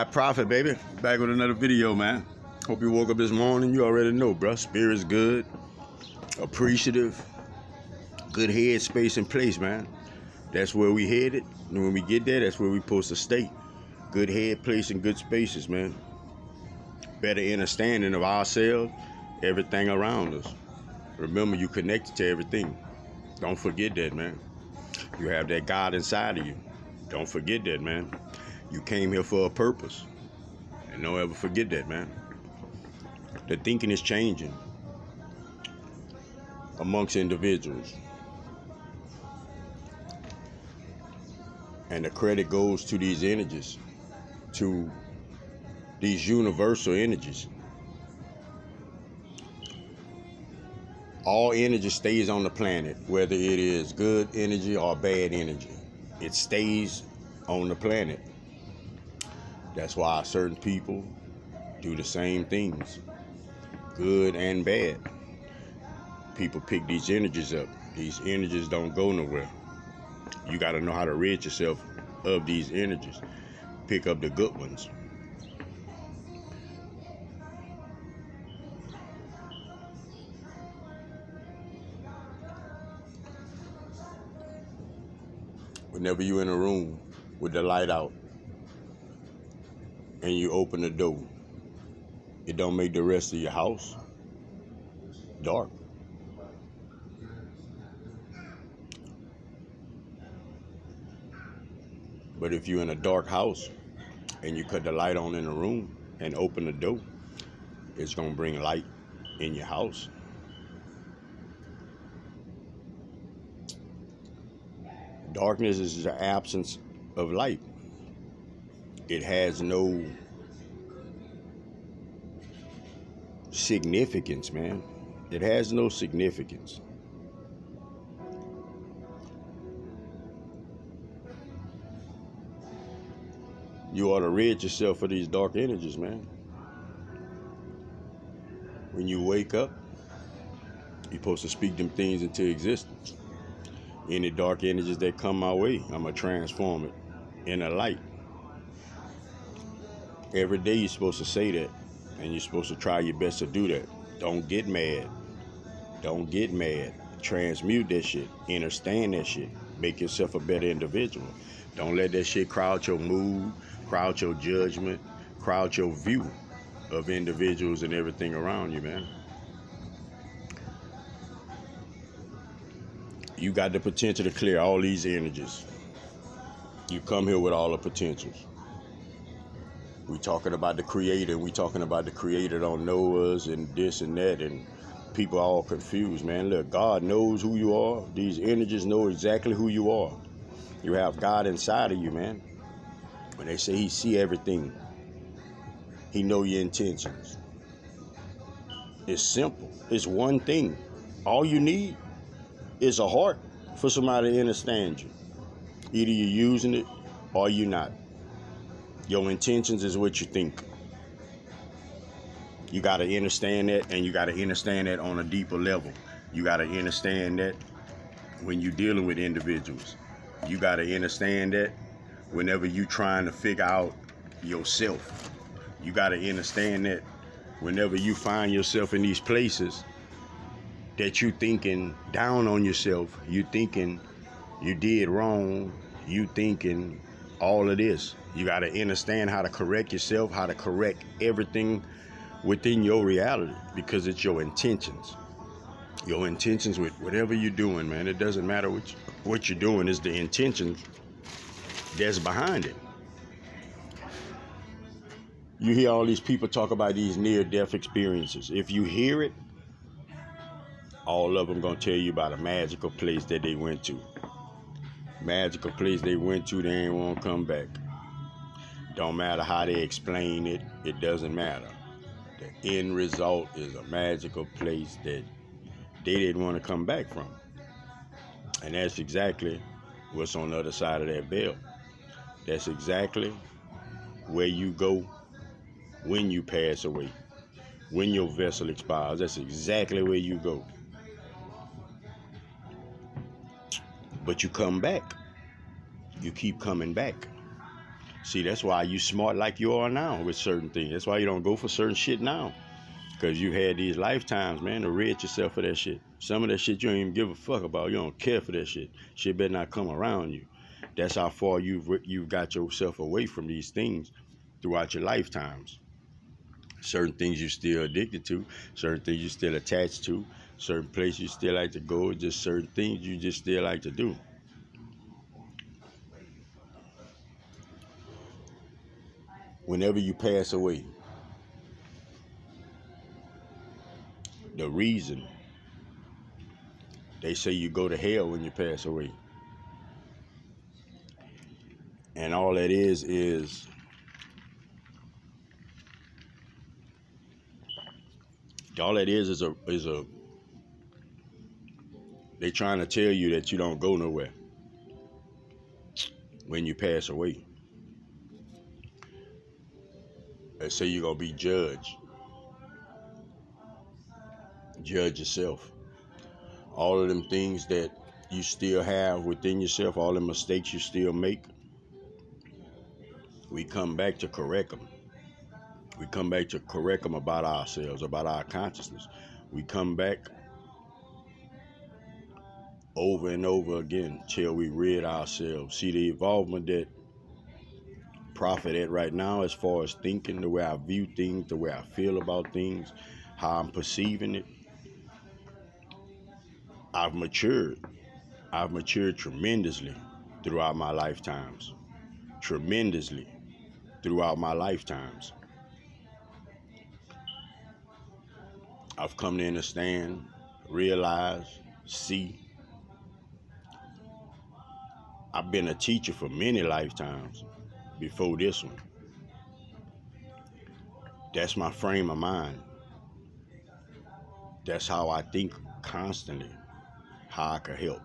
High Prophet, baby. Back with another video, man. Hope you woke up this morning. You already know, bro. Spirit's good, appreciative, good head space and place, man. That's where we headed. And when we get there, that's where we supposed to stay. Good head place and good spaces, man. Better understanding of ourselves, everything around us. Remember, you connected to everything. Don't forget that, man. You have that God inside of you. Don't forget that, man. You came here for a purpose. And don't ever forget that, man. The thinking is changing amongst individuals. And the credit goes to these energies, to these universal energies. All energy stays on the planet, whether it is good energy or bad energy. It stays on the planet. That's why certain people do the same things, good and bad. People pick these energies up. These energies don't go nowhere. You got to know how to rid yourself of these energies. Pick up the good ones. Whenever you're in a room with the light out and you open the door, it don't make the rest of your house dark. But if you're in a dark house and you cut the light on in the room and open the door, it's going to bring light in your house. Darkness is the absence of light. It has no significance, man. It has no significance. You ought to rid yourself of these dark energies, man. When you wake up, you're supposed to speak them things into existence. Any dark energies that come my way, I'm going to transform it in a light. Every day you're supposed to say that, and you're supposed to try your best to do that. Don't get mad. Don't get mad. Transmute that shit. Understand that shit. Make yourself a better individual. Don't let that shit crowd your mood, crowd your judgment, crowd your view of individuals and everything around you, man. You got the potential to clear all these energies. You come here with all the potentials. We talking about the creator. We talking about the creator don't know us and this and that, and people are all confused, man. Look, God knows who you are. These energies know exactly who you are. You have God inside of you, man. When they say he see everything, he know your intentions. It's simple. It's one thing. All you need is a heart for somebody to understand you. Either you're using it or you're not. Your intentions is what you think. You got to understand that, and you got to understand that on a deeper level. You got to understand that when you're dealing with individuals. You got to understand that whenever you're trying to figure out yourself. You got to understand that whenever you find yourself in these places that you thinking down on yourself, you thinking you did wrong, you thinking all of this. You got to understand how to correct yourself, how to correct everything within your reality, because it's your intentions. Your intentions with whatever you're doing, man. It doesn't matter what you're doing, it's the intentions that's behind it. You hear all these people talk about these near-death experiences. If you hear it, all of them gonna tell you about a magical place that they went to. Magical place they went to, they ain't wanna come back. Don't matter how they explain it, it doesn't matter. The end result is a magical place that they didn't want to come back from. And that's exactly what's on the other side of that veil. That's exactly where you go when you pass away. When your vessel expires, that's exactly where you go. But you come back. You keep coming back. See, that's why you smart like you are now with certain things. That's why you don't go for certain shit now. Because you had these lifetimes, man, to rid yourself of that shit. Some of that shit you don't even give a fuck about. You don't care for that shit. Shit better not come around you. That's how far you've got yourself away from these things throughout your lifetimes. Certain things you're still addicted to, certain things you're still attached to, certain places you still like to go, just certain things you just still like to do. Whenever you pass away, the reason they say you go to hell when you pass away, and all that is a they trying to tell you that you don't go nowhere when you pass away. They say you're gonna be judged. Judge yourself. All of them things that you still have within yourself, all the mistakes you still make, we come back to correct them. We come back to correct them about ourselves, about our consciousness. We come back over and over again till we rid ourselves. See the involvement that Prophet at right now, as far as thinking, the way I view things, the way I feel about things, how I'm perceiving it. I've matured. I've matured tremendously throughout my lifetimes. Tremendously throughout my lifetimes. I've come to understand, realize, see. I've been a teacher for many lifetimes before this one. That's my frame of mind. That's how I think constantly, how I could help.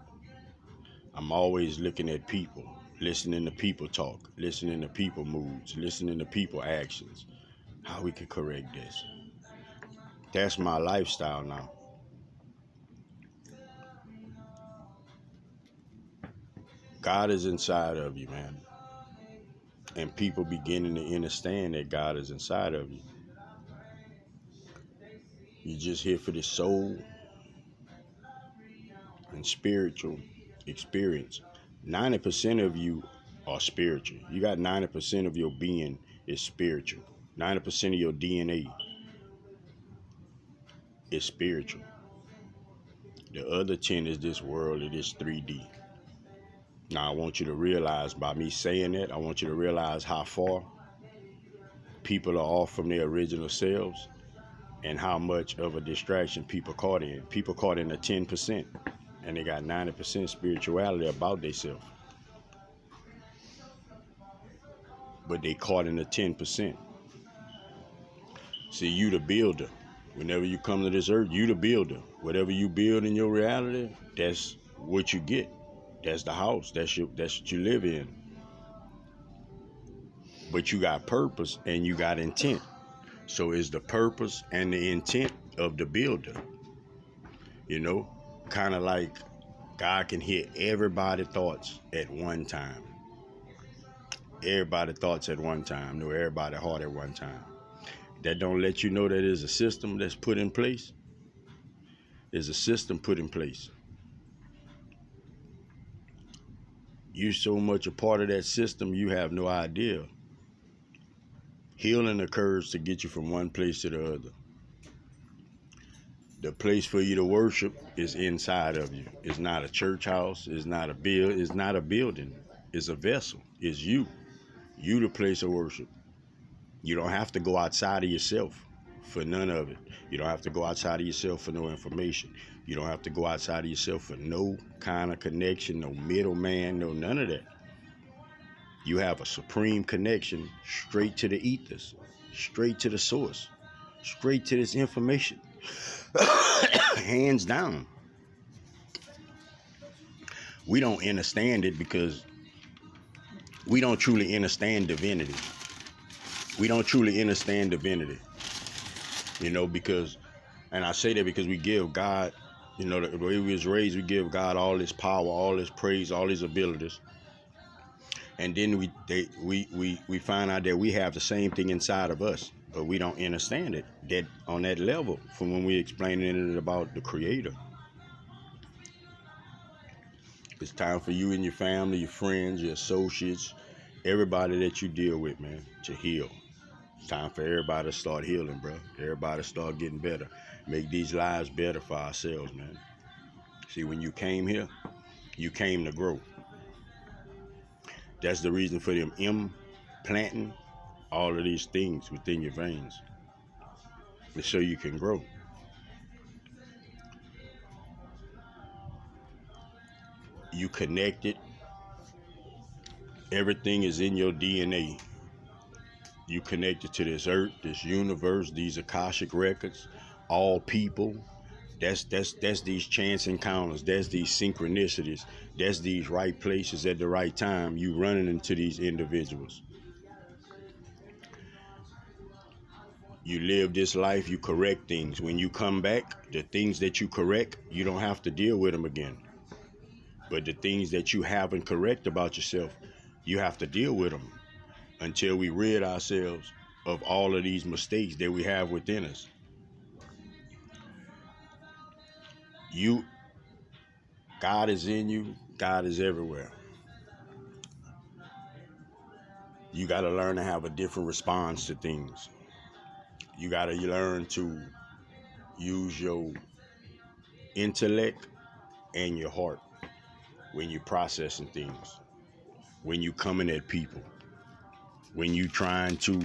I'm always looking at people, listening to people talk, listening to people moods, listening to people actions, how we could correct this. That's my lifestyle now. God is inside of you, man. And people beginning to understand that God is inside of you. You're just here for the soul and spiritual experience. 90% of you are spiritual. You got 90% of your being is spiritual. 90% of your DNA is spiritual. The other 10 is this world, it is 3D. Now I want you to realize, by me saying that, I want you to realize how far people are off from their original selves and how much of a distraction people caught in. People caught in the 10% and they got 90% spirituality about themselves. But they caught in the 10%. See, you the builder. Whenever you come to this earth, you the builder. Whatever you build in your reality, that's what you get. That's the house. That's what you live in. But you got purpose and you got intent. So it's the purpose and the intent of the builder. You know, kind of like God can hear everybody's thoughts at one time. Everybody's thoughts at one time. Know everybody's heart at one time. That don't let you know that there's a system that's put in place. There's a system put in place. You're so much a part of that system, you have no idea. Healing occurs to get you from one place to the other. The place for you to worship is inside of you. It's not a church house. It's not a it's not a building. It's a vessel. It's you. You the place of worship. You don't have to go outside of yourself for none of it. You don't have to go outside of yourself for no information. You don't have to go outside of yourself for no kind of connection, no middleman, no none of that. You have a supreme connection straight to the ethers, straight to the source, straight to this information. Hands down. We don't understand it because we don't truly understand divinity. We don't truly understand divinity. You know, because, and I say that because we give God, you know, the way we was raised, we give God all this power, all this praise, all these abilities. And then we find out that we have the same thing inside of us, but we don't understand it that on that level from when we explaining it about the Creator. It's time for you and your family, your friends, your associates, everybody that you deal with, man, to heal. It's time for everybody to start healing, bro. Everybody to start getting better. Make these lives better for ourselves, man. See, when you came here, you came to grow. That's the reason for them implanting all of these things within your veins, so you can grow. You connected. Everything is in your DNA. You connected to this earth, this universe, these Akashic records, all people. That's these chance encounters. That's these synchronicities. That's these right places at the right time. You running into these individuals. You live this life, you correct things. When you come back, the things that you correct, you don't have to deal with them again. But the things that you haven't correct about yourself, you have to deal with them until we rid ourselves of all of these mistakes that we have within us. God is in you. God is everywhere. You got to learn to have a different response to things. You got to learn to use your intellect and your heart when you're processing things, when you're coming at people, when you're trying to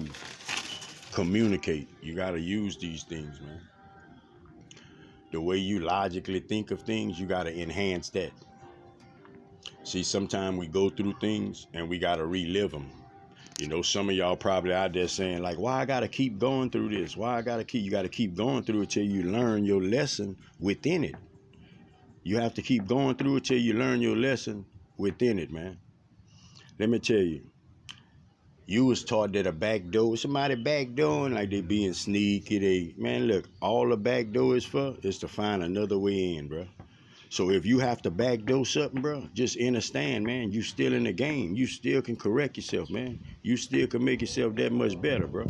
communicate. You got to use these things, man. The way you logically think of things, you got to enhance that. See, sometimes we go through things and we got to relive them. You know, some of y'all probably out there saying, like, why I got to keep going through this? You got to keep going through it till you learn your lesson within it. You have to keep going through it till you learn your lesson within it, man. Let me tell you, you was taught that a back door, somebody backdooring, like they being sneaky. Man, look, all the back door is for is to find another way in, bro. So if you have to backdoor something, bro, just understand, man, you still in the game. You still can correct yourself, man. You still can make yourself that much better, bro.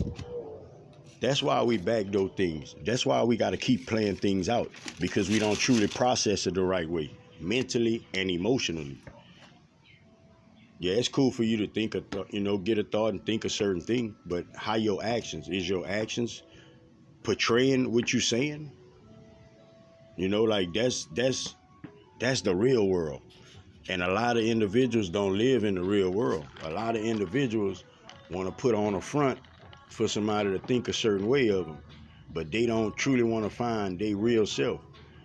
That's why we backdoor things. That's why we got to keep playing things out, because we don't truly process it the right way, mentally and emotionally. Yeah, it's cool for you to think, get a thought and think a certain thing, but how your actions, is your actions portraying what you're saying? You know, like that's the real world. And a lot of individuals don't live in the real world. A lot of individuals want to put on a front for somebody to think a certain way of them, but they don't truly want to find their real self.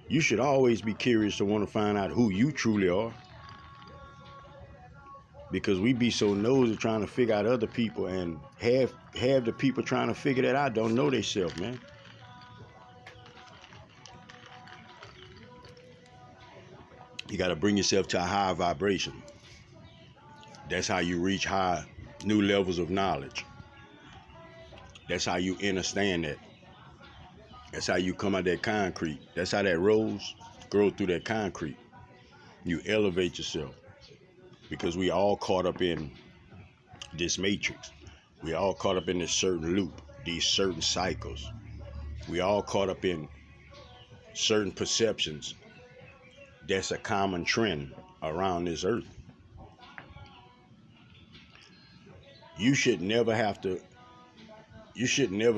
You should always be curious to want to find out who you truly are, because we be so nosy trying to figure out other people, and have the people trying to figure that out don't know themselves, man. You got to bring yourself to a higher vibration. That's how you reach new levels of knowledge. That's how you understand that. That's how you come out that concrete. That's how that rose grow through that concrete. You elevate yourself, because we all caught up in this matrix. We all caught up in this certain loop, these certain cycles. We all caught up in certain perceptions. That's a common trend around this earth. You should never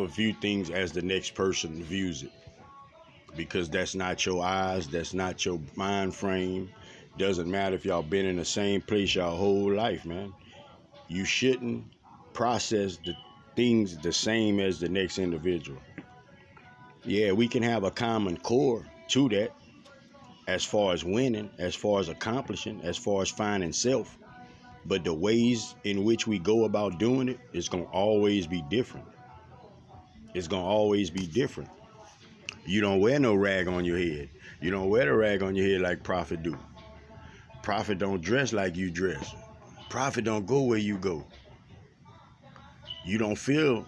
view things as the next person views it, because that's not your eyes, that's not your mind frame. Doesn't matter if y'all been in the same place your whole life, man. You shouldn't process the things the same as the next individual. Yeah, we can have a common core to that, as far as winning, as far as accomplishing, as far as finding self. But the ways in which we go about doing it is going to always be different. It's going to always be different. You don't wear no rag on your head. You don't wear the rag on your head like Prophet do. Prophet don't dress like you dress. Prophet don't go where you go. You don't feel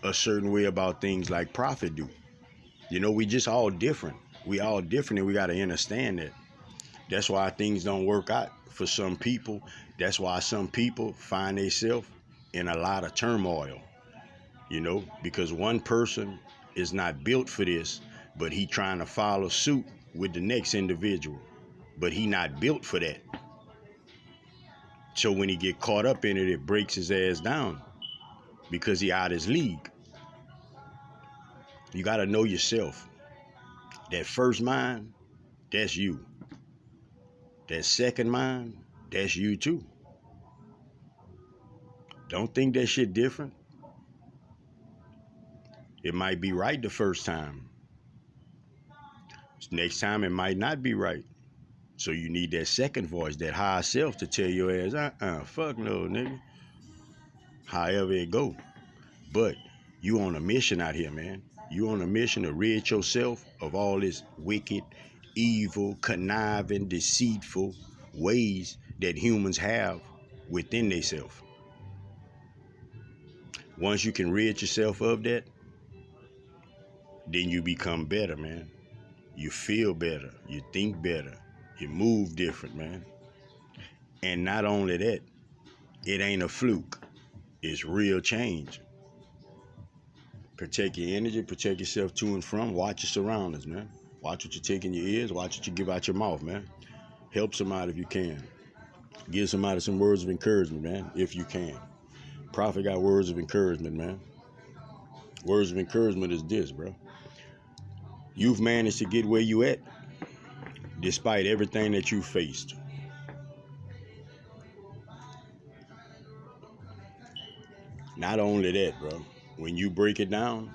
a certain way about things like Prophet do. You know, we just all different. We all different, and we got to understand that. That's why things don't work out for some people. That's why some people find themselves in a lot of turmoil, because one person is not built for this, but he trying to follow suit with the next individual, but he not built for that. So when he get caught up in it, it breaks his ass down because he out his league. You got to know yourself. That first mind, that's you. That second mind, that's you too. Don't think that shit different. It might be right the first time. Next time it might not be right. So you need that second voice, that higher self, to tell your ass, fuck no, nigga. However it go. But you on a mission out here, man. You on a mission to rid yourself of all this wicked, evil, conniving, deceitful ways that humans have within themselves. Once you can rid yourself of that, then you become better, man. You feel better. You think better. You move different, man. And not only that, it ain't a fluke. It's real change. Protect your energy, protect yourself to and from. Watch your surroundings, man. Watch what you take in your ears. Watch what you give out your mouth, man. Help somebody if you can. Give somebody some words of encouragement, man, if you can. Prophet got words of encouragement, man. Words of encouragement is this, bro. You've managed to get where you at despite everything that you faced. Not only that, bro. When you break it down,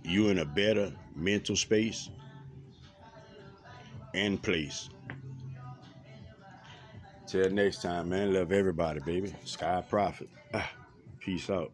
you in a better mental space and place. Till next time, man. Love everybody, baby. Sky Prophet. Peace out.